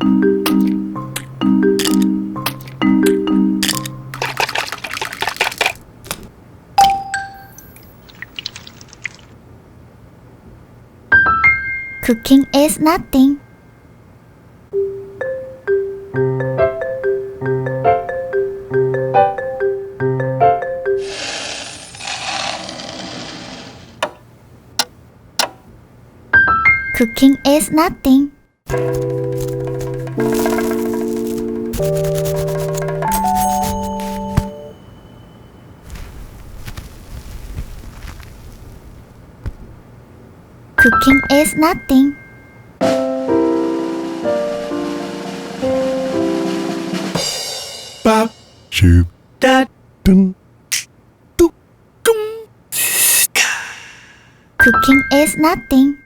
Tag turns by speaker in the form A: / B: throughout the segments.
A: Cooking is nothing. Cooking is nothing. Cooking is nothing.
B: Bop, shoop, da, dun, doop, dum.
A: Cooking is nothing.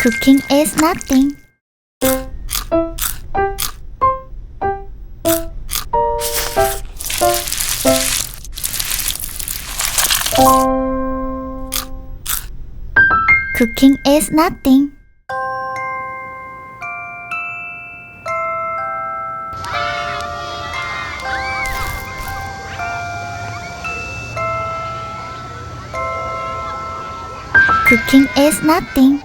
A: Cooking is nothing. Cooking is nothing. Cooking is nothing.